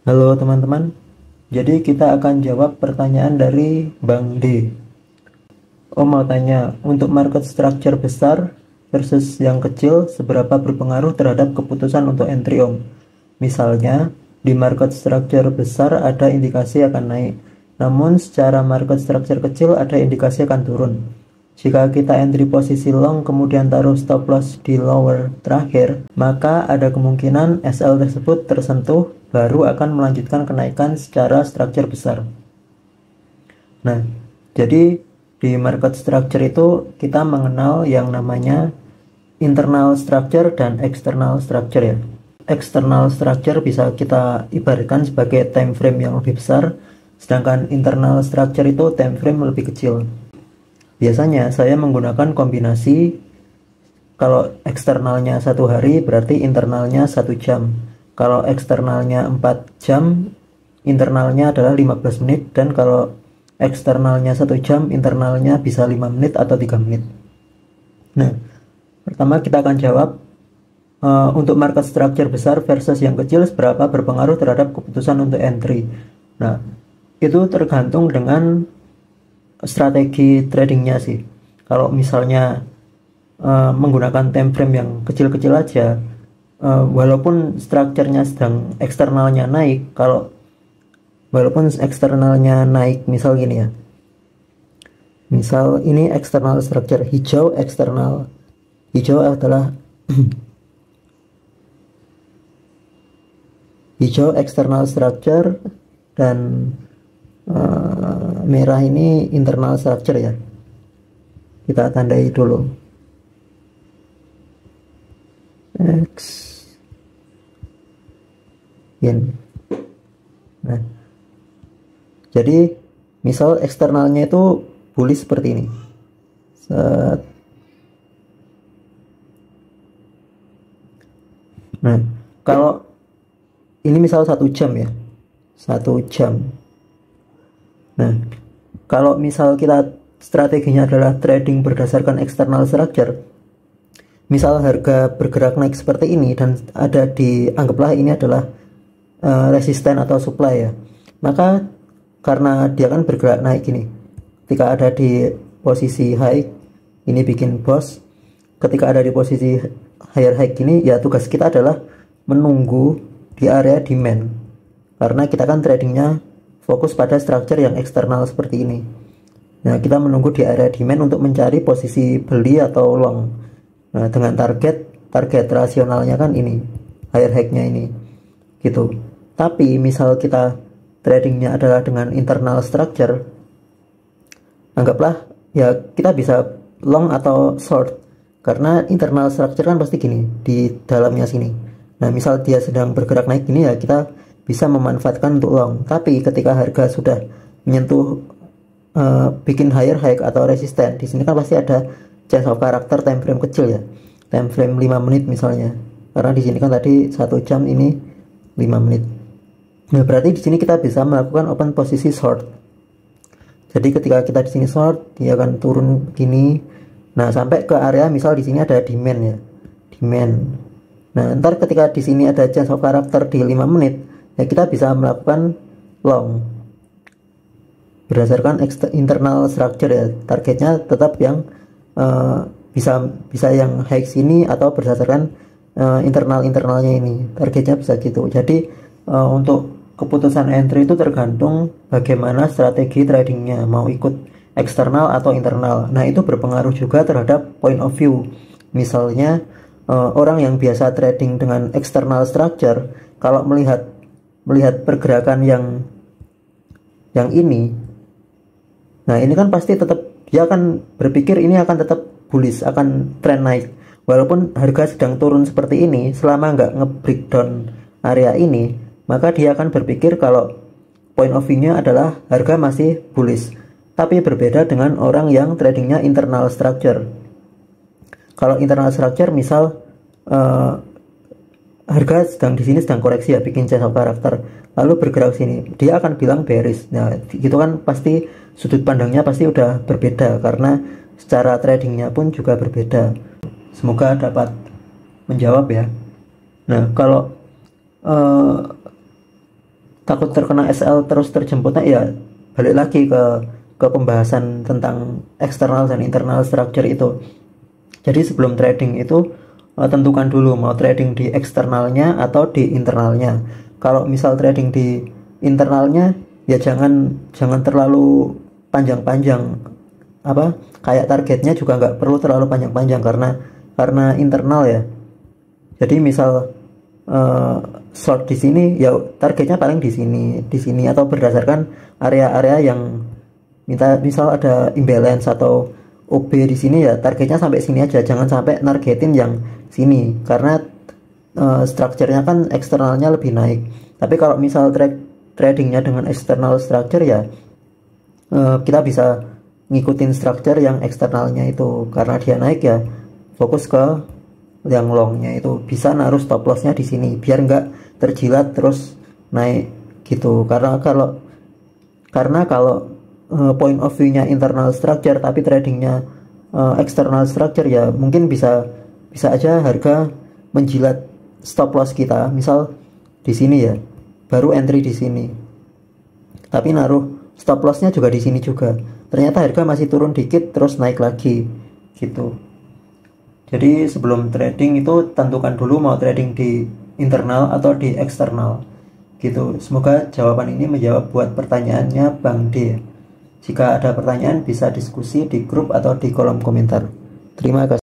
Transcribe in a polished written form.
Halo teman-teman, jadi kita akan jawab pertanyaan dari Bang D. Mau tanya, untuk market structure besar versus yang kecil, seberapa berpengaruh terhadap keputusan untuk entry Om? Misalnya, di market structure besar ada indikasi akan naik, namun secara market structure kecil ada indikasi akan turun. Jika kita entry posisi long kemudian taruh stop loss di lower terakhir, maka ada kemungkinan SL tersebut tersentuh baru akan melanjutkan kenaikan secara structure besar. Nah, jadi di market structure itu kita mengenal yang namanya internal structure dan external structure ya. External structure bisa kita ibaratkan sebagai time frame yang lebih besar, sedangkan internal structure itu time frame lebih kecil. Biasanya saya menggunakan kombinasi, kalau eksternalnya 1 hari berarti internalnya 1 jam. Kalau eksternalnya 4 jam, internalnya adalah 15 menit. Dan kalau eksternalnya 1 jam, internalnya bisa 5 menit atau 3 menit. Nah, pertama kita akan jawab untuk market structure besar versus yang kecil seberapa berpengaruh terhadap keputusan untuk entry. Nah, itu tergantung dengan strategi tradingnya sih. Kalau misalnya menggunakan time frame yang kecil-kecil aja, walaupun strukturnya sedang eksternalnya naik, walaupun eksternalnya naik, misal gini ya, misal ini external structure hijau, eksternal hijau adalah hijau external structure, dan merah ini internal structure ya. Kita tandai dulu X in. Nah, jadi misal eksternalnya itu bullish seperti ini. Nah, kalau ini misal 1 jam ya, 1 jam. Nah, kalau misal kita strateginya adalah trading berdasarkan external structure, misal harga bergerak naik seperti ini dan ada anggaplah ini adalah resisten atau supply ya, maka karena dia kan bergerak naik ini, ketika ada di posisi high ini bikin boss, ketika ada di posisi higher high ini ya tugas kita adalah menunggu di area demand, karena kita kan tradingnya fokus pada structure yang eksternal seperti ini. Nah, kita menunggu di area demand untuk mencari posisi beli atau long. Nah, dengan target rasionalnya kan ini, higher high-nya ini, gitu. Tapi misal kita tradingnya adalah dengan internal structure, anggaplah ya kita bisa long atau short, karena internal structure kan pasti gini di dalamnya sini. Nah, misal dia sedang bergerak naik gini ya, kita bisa memanfaatkan untuk long. Tapi ketika harga sudah menyentuh bikin higher high atau resisten, di sini kan pasti ada change of character time frame kecil ya, time frame 5 menit misalnya, karena di sini kan tadi 1 jam, ini 5 menit. Nah, berarti di sini kita bisa melakukan open posisi short. Jadi ketika kita di sini short, dia akan turun begini. Nah, sampai ke area misal di sini ada demand ya, demand. Nah, ntar ketika di sini ada change of character di 5 menit, ya kita bisa melakukan long berdasarkan internal structure ya. Targetnya tetap yang bisa yang high sini atau berdasarkan internalnya ini. Targetnya bisa gitu. Jadi untuk keputusan entry itu tergantung bagaimana strategi tradingnya, mau ikut eksternal atau internal. Nah, itu berpengaruh juga terhadap point of view. Misalnya orang yang biasa trading dengan external structure, kalau melihat pergerakan yang ini, nah ini kan pasti tetap dia akan berpikir ini akan tetap bullish, akan trend naik. Walaupun harga sedang turun seperti ini, selama nggak nge-breakdown area ini, maka dia akan berpikir kalau point of view-nya adalah harga masih bullish. Tapi berbeda dengan orang yang tradingnya internal structure. Kalau internal structure misal harga sedang di sini sedang koreksi ya, bikin change of character, lalu bergerak sini, dia akan bilang bearish. Nah, gitu kan pasti sudut pandangnya pasti udah berbeda, karena secara tradingnya pun juga berbeda. Semoga dapat menjawab ya. Nah, kalau takut terkena SL terus terjemputnya, ya balik lagi ke pembahasan tentang eksternal dan internal structure itu. Jadi sebelum trading itu tentukan dulu mau trading di eksternalnya atau di internalnya. Kalau misal trading di internalnya, ya jangan terlalu panjang-panjang, apa kayak targetnya juga nggak perlu terlalu panjang-panjang karena internal ya. Jadi misal short di sini, ya targetnya paling di sini atau berdasarkan area-area yang misal ada imbalance atau OB di sini, ya targetnya sampai sini aja, jangan sampai nargetin yang sini karena strukturnya kan eksternalnya lebih naik. Tapi kalau misal tradingnya dengan external structure, ya kita bisa ngikutin structure yang eksternalnya itu, karena dia naik ya fokus ke yang longnya itu, bisa naruh stop lossnya di sini biar nggak terjilat terus naik gitu. Karena kalau point of view-nya internal structure tapi tradingnya external structure, ya mungkin bisa aja harga menjilat stop loss kita. Misal di sini ya baru entry di sini, tapi naruh stop lossnya juga di sini juga, ternyata harga masih turun dikit terus naik lagi gitu. Jadi sebelum trading itu tentukan dulu mau trading di internal atau di eksternal gitu. Semoga jawaban ini menjawab buat pertanyaannya Bang D. Jika ada pertanyaan bisa diskusi di grup atau di kolom komentar. Terima kasih.